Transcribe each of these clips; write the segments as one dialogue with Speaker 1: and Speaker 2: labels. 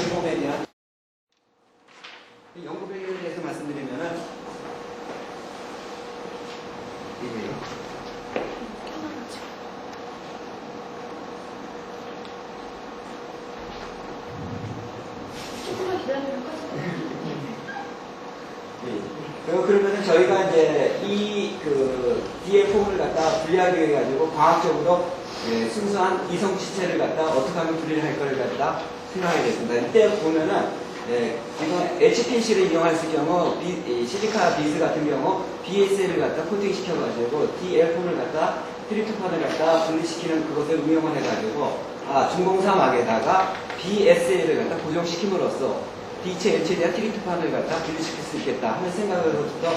Speaker 1: 폼에 대한 연구 배경에 대해서 말씀드리면은 이게요. 그러면은 저희가 이제 DL 폼을 갖다 분리하기 위해 가지고 과학적으로 순수한 이성지체를 갖다 어떻게 하면 분리를 할 거를 갖다 생각하게 됐습니다. 이때 보면은 이건 HPLC를 이용할 경우 시리카 비즈 같은 경우 BSL을 갖다 코팅시켜가지고 DL 폼을 갖다 트리프탄을 갖다 분리시키는 그것을 응용을 해가지고 중공사막에다가 BSL을 갖다 고정시킴으로써 D체, L체에 대한 트리프탄을 갖다 분리시킬 수 있겠다 하는 생각으로부터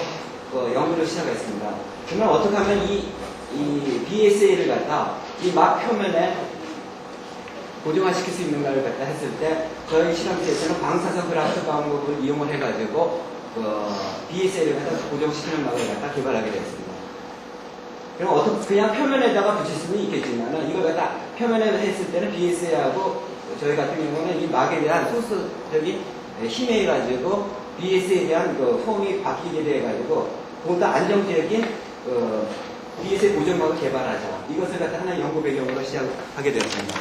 Speaker 1: 연구를 시작했습니다. 그러면 어떻게 하면 이 BSL을 갖다 이 막 표면에 고정화시킬 수 있는가를 갖다 했을 때 저희 실험실에서는 방사선 그라프트 방법을 이용을 해가지고 BSL을 갖다 고정시키는 막을 갖다 개발하게 되었습니다. 그럼 그냥 표면에다가 붙일 수는 있겠지만 이걸 갖다 표면에 했을 때는 BSL하고 저희 같은 경우는 이 막에 대한 소스적인 힘에 의해가지고 BS에 대한 폼이 바뀌게 돼가지고 보다 안정적인 BS의 고정막을 개발하자. 이것을 갖다 하나의 연구 배경으로 시작하게 되었습니다.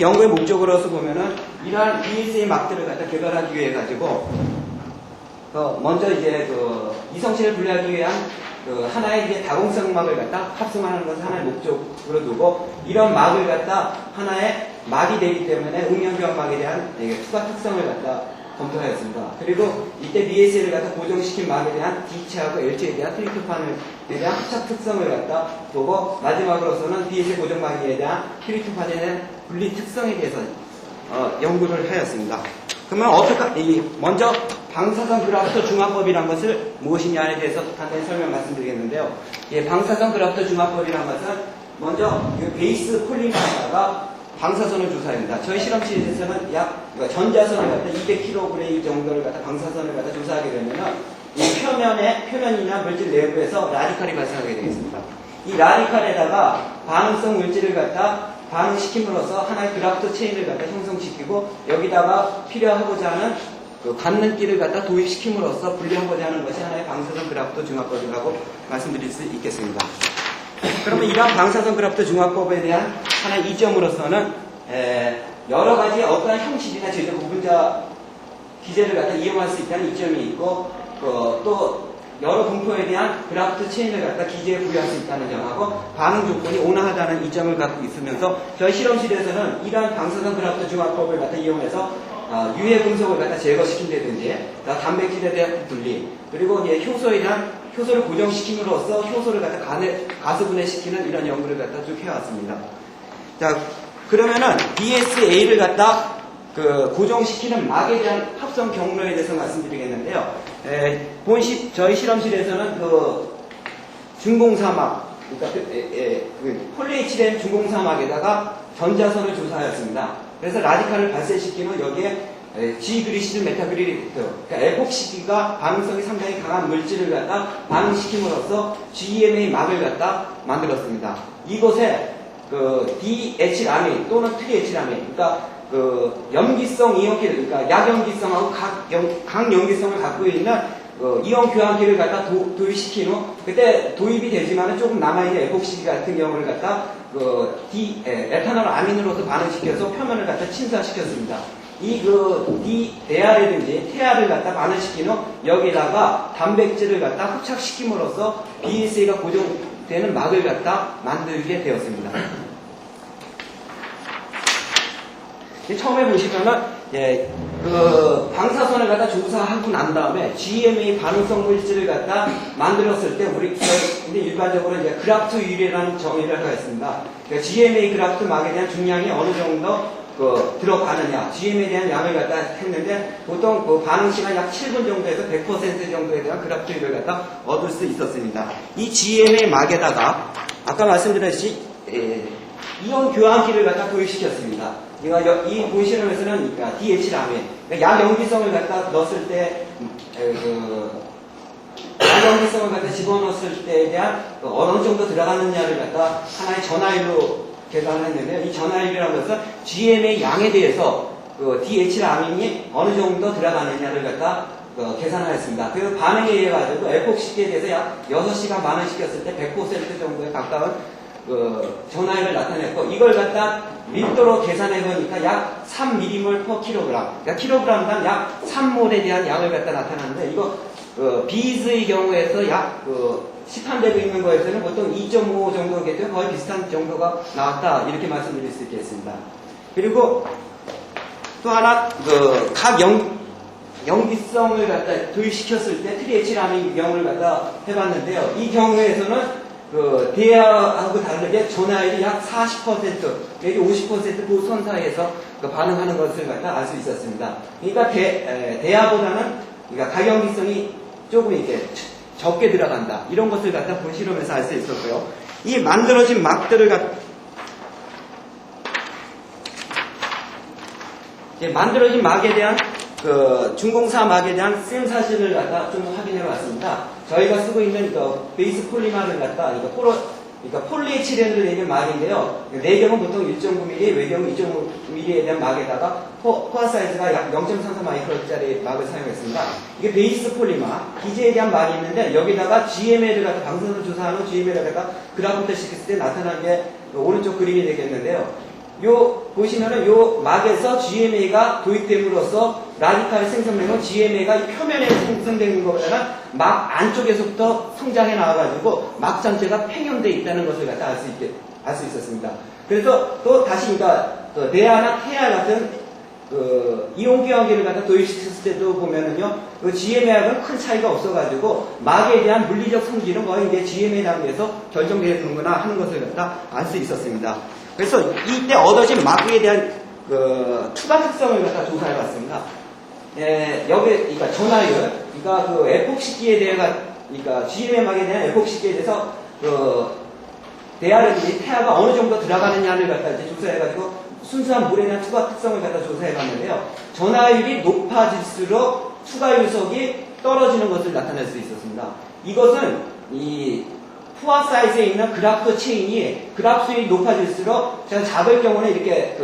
Speaker 1: 연구의 목적으로서 보면은 이러한 BS의 막들을 갖다 개발하기 위해 가지고 먼저 이제 이성체를 분리하기 위한 하나의 이제 다공성 막을 갖다 합성하는 것을 하나의 목적으로 두고 이런 막을 갖다 하나의 막이 되기 때문에 응용교합막에 대한 추가 특성을 갖다 검토하였습니다. 그리고 이때 BSL을 갖다 고정시킨 막에 대한 D체하고 L체에 대한 트리프탄에 대한 합착 특성을 갖다 보고 마지막으로서는 BSL 고정막에 대한 트리프탄에 대한 분리 특성에 대해서 연구를 하였습니다. 그러면 먼저 방사선 그라프트 중화법이란 것을 무엇이냐에 대해서 간단히 설명 말씀드리겠는데요. 방사선 그라프트 중화법이란 것은 먼저 베이스 폴리머에다가 방사선을 조사합니다. 저희 실험실에서는 그러니까 전자선을 갖다 200kg 정도를 갖다 방사선을 갖다 조사하게 되면은 이 표면이나 물질 내부에서 라디칼이 발생하게 되겠습니다. 이 라디칼에다가 반응성 물질을 갖다 반응시킴으로써 하나의 그라프트 체인을 갖다 형성시키고 여기다가 필요하고자 하는 갖는기를 갖다 도입시킴으로써 분리하고자 하는 것이 하나의 방사선 그라프트 중화법이라고 말씀드릴 수 있겠습니다. 그러면 이러한 방사선 그라프트 중화법에 대한 하나의 이점으로서는 여러 가지 어떠한 형식이나 제조 구분자 기제를 갖다 이용할 수 있다는 이점이 있고 또 여러 분포에 대한 그라프트 체인을 갖다 기제에 부여할 수 있다는 점하고 반응 조건이 온화하다는 이점을 갖고 있으면서 저희 실험실에서는 이러한 방사선 그라프트 중화법을 갖다 이용해서 유해 금속을 갖다 제거시킨다든지 단백질에 대한 분리 그리고 효소를 고정시킴으로써 효소를 갖다 가스 분해시키는 이런 연구를 갖다 쭉 해왔습니다. 자, 그러면은 BSA를 갖다 고정시키는 막에 대한 합성 경로에 대해서 말씀드리겠는데요. 저희 실험실에서는 중공사막, 그러니까 폴리에틸렌 중공사막에다가 전자선을 조사하였습니다. 그래서 라디칼을 발생시키는 여기에 G그리시드 메타그리트, 그러니까 에폭시기가 반응성이 상당히 강한 물질을 갖다 반응시킴으로써 GMA 막을 갖다 만들었습니다. 이곳에 DH라민 또는 트리에틸라민, 그러니까 염기성 이온기를, 그러니까 약염기성하고 강염기성을 갖고 있는 이온 교환기를 갖다 도입시킨 후 그때 도입이 되지만 조금 남아있는 에폭시기 같은 경우를 갖다 에탄올 아민으로도 반응시켜서 표면을 갖다 침사시켰습니다. DAR이든지 TAR을 갖다 반응시킨 후 여기다가 단백질을 갖다 흡착시킴으로써 BSA가 고정되는 막을 갖다 만들게 되었습니다. 처음에 보시면은 방사선을 갖다 조사하고 난 다음에 GMA 반응성 물질을 갖다 만들었을 때 근데 일반적으로 이제 그라프트 유래라는 정의를 하였습니다. 그러니까 GMA 그라프트 막에 대한 중량이 어느 정도 들어가느냐, GM에 대한 양을 갖다 했는데 보통 반응 시간 약 7분 정도에서 100% 정도에 대한 그라프트 유래를 갖다 얻을 수 있었습니다. 이 GMA 막에다가 아까 말씀드렸듯이 이온 교환기를 갖다 도입시켰습니다. 이 본 실험에서는 DH라민, 약염기성을 갖다 넣었을 때, 약염기성을 갖다 집어넣었을 때에 대한 어느 정도 들어가느냐를 갖다 하나의 전화일로 계산을 했는데 이 전화일이라는 것은 GM의 양에 대해서 그 DH라민이 어느 정도 들어가느냐를 갖다 계산하였습니다. 그 반응에 의해 가지고 에폭시기에 대해서 약 6시간 반응시켰을 때 100% 정도에 가까운 전하율을 나타냈고, 이걸 갖다 밀도로 계산해 보니까 약 3mmol per kg, 그러니까 킬로그램당 약 3몰에 대한 양을 갖다 나타나는데, 이거 비즈의 경우에서 약 11대도 있는 거에서는 보통 2.5 정도겠죠. 거의 비슷한 정도가 나왔다, 이렇게 말씀드릴 수 있겠습니다. 그리고 또 하나 각 염기성을 갖다 도입시켰을 때 트리에틸아민 경우를 갖다 해봤는데요. 이 경우에서는 대하하고 다르게 전하율이 약 40% 내지 50% 그 선사에서 반응하는 것을 갖다 알 수 있었습니다. 그러니까 대하보다는 그러니까 가경기성이 조금 이렇게 적게 들어간다, 이런 것을 갖다 본 실험에서 알 수 있었고요. 이 만들어진 막들을 만들어진 막에 대한 중공사 막에 대한 쌤 사진을 갖다 좀 확인해 봤습니다. 저희가 쓰고 있는 베이스 폴리마를 갖다 그러니까 폴리에틸렌으로 되는 막인데요. 내경은 보통 1.9mm, 외경은 2.5mm에 대한 막에다가 포화 사이즈가 약 0.33 마이크론짜리 막을 사용했습니다. 이게 베이스 폴리마, 기재에 대한 막이 있는데, 여기다가 GMA를 갖다 방사선 조사하는 GMA를 갖다 그래프부터 시켰을 때 나타난 게 오른쪽 그림이 되겠는데요. 보시면은 요 막에서 GMA가 도입됨으로써 라디칼 생성되면 GMA가 표면에 생성되는 것보다는 막 안쪽에서부터 성장해 나와가지고 막 전체가 팽현되어 있다는 것을 갖다 알 수 있었습니다. 그래서 또 다시 대하나 태아 같은 이온기화기를 갖다 도입시켰을 때도 보면은요, GMA하고는 큰 차이가 없어가지고 막에 대한 물리적 성질은 거의 이제 GMA 단계에서 결정되는구나 하는 것을 갖다 알 수 있었습니다. 그래서 이때 얻어진 막에 대한 추가 특성을 갖다 조사해봤습니다. 그러니까 전하율, 그러니까 에폭시기에 그러니까 GMA 막에 대한 에폭시기에 대해서 대하든지 태아가 어느 정도 들어가느냐를 갖다 이제 조사해가지고 순수한 물에 대한 추가 특성을 갖다 조사해봤는데요. 전하율이 높아질수록 추가 유속이 떨어지는 것을 나타낼 수 있었습니다. 이것은 이 포화 사이즈에 있는 그래프 체인이 그래프 수율이 높아질수록 제가 작을 경우는 이렇게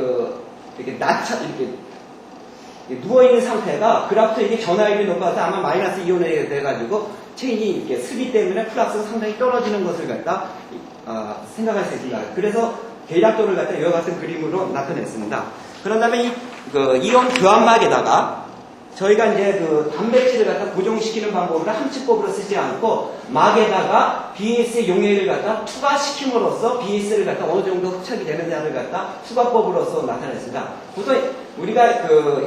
Speaker 1: 누워있는 상태가 그래프 이게 전하율이 높아서 아마 마이너스 이온에 돼가지고 체인이 이렇게 스비 때문에 플락스가 상당히 떨어지는 것을 갖다 생각할 수 있습니다. 그래서 계략도를 갖다 이와 같은 그림으로 나타냈습니다. 그런 다음에 이온 교환막에다가 저희가 이제 단백질을 갖다 고정시키는 방법으로 함치법으로 쓰지 않고 막에다가 BS의 용해를 갖다 투과시킴으로써 BS를 갖다 어느 정도 흡착이 되느냐를 갖다 투과법으로서 나타냈습니다. 보통 우리가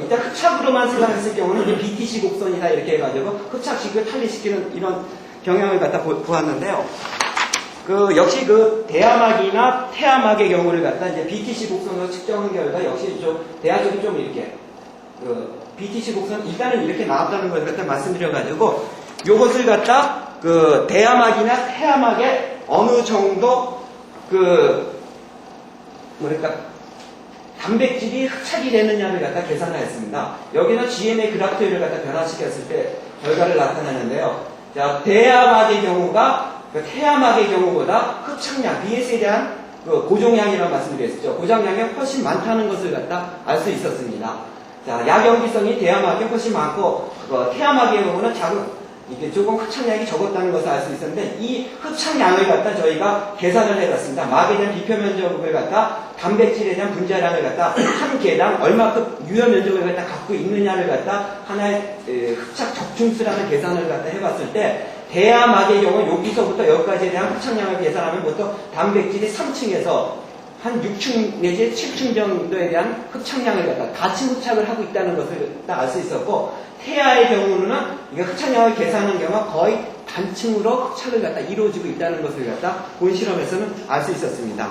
Speaker 1: 일단 흡착으로만 생각했을 경우는 이제 BTC 곡선이다 이렇게 해가지고 흡착식을 탈리시키는 이런 경향을 갖다 보았는데요. 역시 대하막이나 태하막의 경우를 갖다 이제 BTC 곡선으로 측정한 결과 역시 좀 대하 쪽이 좀 이렇게 BTC 곡선 일단은 이렇게 나왔다는 걸 갖다 말씀드려가지고 요것을 갖다 대하막이나 태하막에 어느 정도 단백질이 흡착이 되느냐를 갖다 계산하였습니다. 여기는 GMA 그래프를 갖다 변화시켰을 때 결과를 나타내는데요. 자, 대하막의 경우가 태하막의 경우보다 흡착량, BS에 대한 고정량이라고 말씀드렸죠. 고정량이 훨씬 많다는 것을 갖다 알 수 있었습니다. 자, 약염기성이 대하막이 훨씬 많고, 태하막의 경우는 이게 조금 흡착량이 적었다는 것을 알 수 있었는데, 이 흡착량을 갖다 저희가 계산을 해봤습니다. 막에 대한 비표 면적을 갖다, 단백질에 대한 분자량을 갖다, 한 개당 얼마큼 유효 면적을 갖다 갖고 있느냐를 갖다, 하나의 흡착 적중수라는 계산을 갖다 해봤을 때, 대하막의 경우 여기서부터 여기까지에 대한 흡착량을 계산하면 보통 단백질이 3층에서 한 6층 내지 7층 정도에 대한 흡착량을 갖다 다층 흡착을 하고 있다는 것을 알 수 있었고, 태아의 경우는 이게 흡착량을 계산하는 경우가 거의 단층으로 흡착을 갖다 이루어지고 있다는 것을 갖다 본 실험에서는 알 수 있었습니다.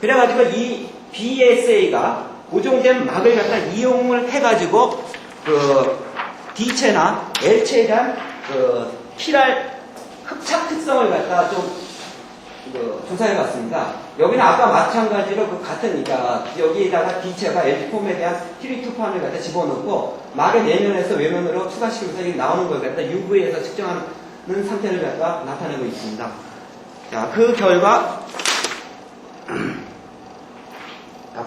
Speaker 1: 그래가지고 이 BSA가 고정된 막을 갖다 이용을 해가지고 D체나 L체에 대한 키랄 흡착 특성을 갖다 좀 조사해봤습니다. 여기는 아까 마찬가지로 같은, 그러니까 여기에다가 D체가 L폼에 대한 트리투판을 갖다 집어넣고 막의 내면에서 외면으로 추가시키면서 이게 나오는 걸 갖다 UV에서 측정하는 상태를 갖다 나타내고 있습니다. 자, 그 결과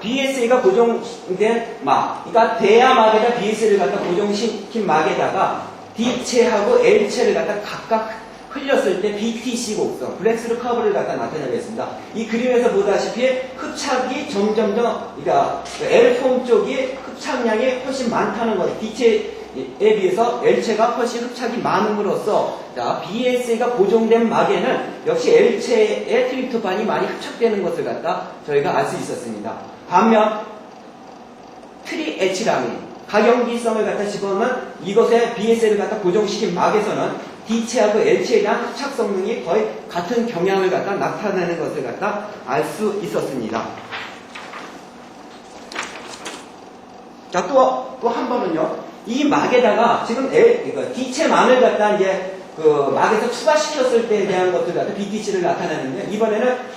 Speaker 1: BSA가 고정된 막, 그러니까 대야막에다 BSA를 갖다 고정시킨 막에다가 D체하고 L체를 갖다 각각 흘렸을 때 BTC 곡선, 블랙스루 커브를 갖다 나타내겠습니다. 이 그림에서 보다시피 흡착이 점점 더, 그러니까 L폼 쪽이 흡착량이 훨씬 많다는 거예요. D체에 비해서 L체가 훨씬 흡착이 많음으로써 자, BSA가 고정된 막에는 역시 L체의 트립토판이 많이 흡착되는 것을 갖다 저희가 알 수 있었습니다. 반면 트리에치라민, 가경기성을 갖다 집어넣으면 이것에 BSA를 갖다 고정시킨 막에서는 D체하고 L체에 대한 흡착 성능이 거의 같은 경향을 갖다 나타내는 것을 갖다 알 수 있었습니다. 자, 또 한 번은요, 이 막에다가 지금 D체만을 갖다 이제 그 막에서 추가시켰을 때에 대한 것들 갖다 BTC를 나타내는데, 이번에는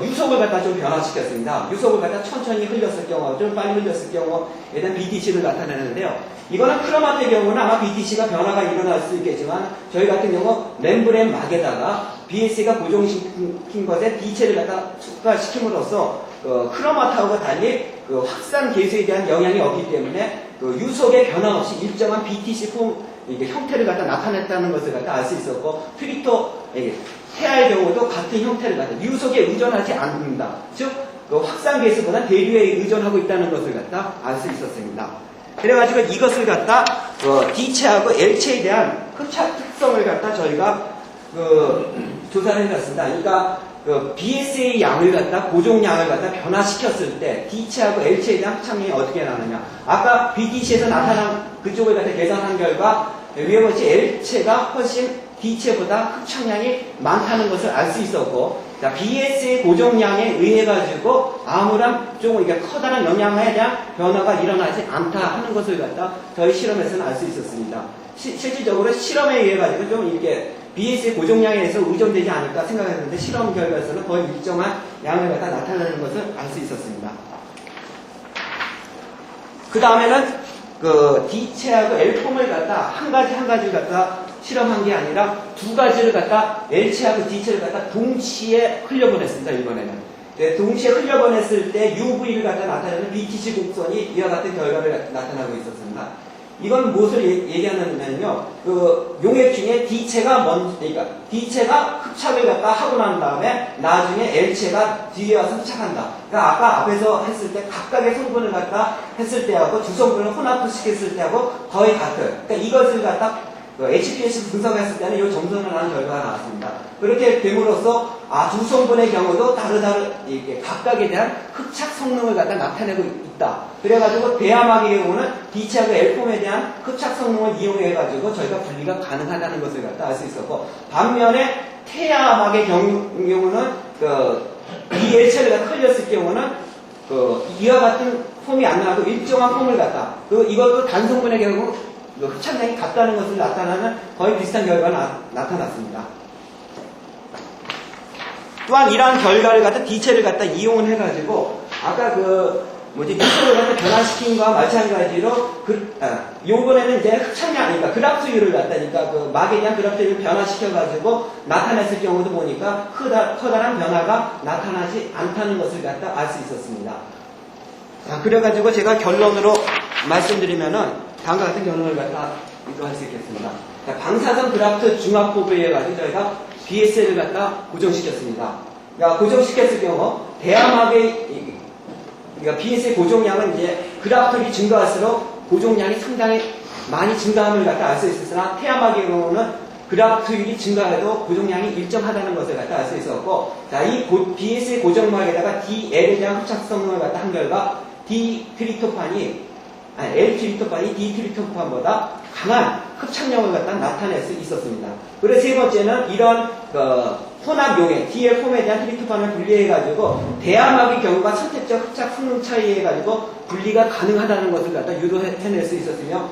Speaker 1: 유속을 갖다 좀 변화시켰습니다. 유속을 갖다 천천히 흘렸을 경우, 좀 빨리 흘렸을 경우에 대한 BTC를 나타내는데요. 이거는 크로마트의 경우는 아마 BTC가 변화가 일어날 수 있겠지만, 저희 같은 경우 멤브레인 막에다가 BSA가 고정시킨 것에 D체를 갖다 추가시킴으로써 크로마트하고 달리 확산 계수에 대한 영향이 없기 때문에 유속의 변화 없이 일정한 BTC 형태를 갖다 나타냈다는 것을 갖다 알 수 있었고, 태아의 경우도 같은 형태를 갖다 유속에 의존하지 않는다. 즉 확산 계수보다 대류에 의존하고 있다는 것을 갖다 알 수 있었습니다. 그래가지고 이것을 갖다 D체하고 L체에 대한 흡착 특성을 갖다 저희가 조사를 해봤습니다. 그러니까 BSA 양을 갖다 고정량을 갖다 변화시켰을 때 D체하고 L체에 대한 흡착량이 어떻게 나느냐. 아까 BTC에서 나타난 그쪽을 갖다 계산한 결과 위에 보시 L체가 훨씬 D체보다 흡착량이 많다는 것을 알 수 있었고, 자, BSA 고정량에 의해 가지고 아무런 조금 이게 커다란 영향에 대한 변화가 일어나지 않다 하는 것을 갖다 저희 실험에서는 알 수 있었습니다. 실질적으로 실험에 의해 가지고 좀 이렇게 BSA 고정량에 의해서 의존되지 않을까 생각했는데, 실험 결과에서는 거의 일정한 양을 갖다 나타내는 것을 알 수 있었습니다. 그 다음에는 D체하고 L폼을 갖다 한 가지를 갖다 실험한 게 아니라 두 가지를 갖다 L체하고 D체를 갖다 동시에 흘려보냈습니다. 이번에는 동시에 흘려보냈을 때 UV를 갖다 나타내는 BTC 곡선이 이와 같은 결과를 나타나고 있었습니다. 이건 무엇을 얘기하냐면요, 용액 중에 D체가 그러니까 D체가 흡착을 갖다 하고 난 다음에 나중에 L체가 뒤에 와서 흡착한다. 그러니까 아까 앞에서 했을 때 각각의 성분을 갖다 했을 때하고 두 성분을 혼합시켰을 때하고 거의 같은. 그러니까 이것을 갖다 HPLC 분석했을 때는 이 점선을 하는 결과가 나왔습니다. 그렇게 됨으로써 두 성분의 경우도 이렇게 각각에 대한 흡착 성능을 갖다 나타내고 있다. 그래가지고 대야막의 경우는 D체하고 L폼에 대한 흡착 성능을 이용해가지고 저희가 분리가 가능하다는 것을 갖다 알 수 있었고, 반면에 태야막의 경우는 L체를 갖다 흘렸을 경우는 이와 같은 폼이 안 나고 일정한 폼을 갖다 이것도 단성분의 경우 흡착량이 같다는 것을 나타나는 거의 비슷한 결과가 나타났습니다. 또한 이러한 결과를 갖다 D체를 갖다 이용을 해가지고 아까 유속을 갖다 변화시킨 것과 마찬가지로 요번에는 이제 흡착량, 그러니까 그раф트율을 갖다니까 막에 대한 그раф트율을 변화시켜가지고 나타냈을 경우도 보니까 커다란 변화가 나타나지 않다는 것을 갖다 알 수 있었습니다. 자, 그래가지고 제가 결론으로 말씀드리면은 다음과 같은 결론을 갖다 이루할 수 있겠습니다. 자, 방사선 그라프트 중합 포브에 가지고 저희가 BSA를 갖다 고정시켰습니다. 그러니까 고정시켰을 경우 대야막의 그러니까 BSA 고정량은 이제 그라프트율이 증가할수록 고정량이 상당히 많이 증가함을 갖다 알 수 있었으나 태야막의 경우는 그라프트율이 증가해도 고정량이 일정하다는 것을 갖다 알 수 있었고, 자, 이 BSA 고정막에다가 DL에 대한 흡착 성능을 갖다 한 결과 L-트립토판이 D-트립토판보다 강한 흡착력을 갖다 나타낼 수 있었습니다. 그리고 세 번째는 이런 혼합용액 DL-폼에 대한 트립토판을 분리해가지고 대야막의 경우가 선택적 흡착 성능 차이에 해가지고 분리가 가능하다는 것을 갖다 유도해낼 수 있었으며,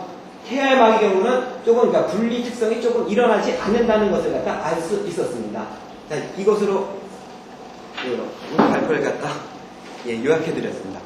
Speaker 1: 태야막의 경우는 조금 그러니까 분리 특성이 조금 일어나지 않는다는 것을 갖다 알 수 있었습니다. 자, 이것으로 오늘 발표를 갖다 요약해드렸습니다.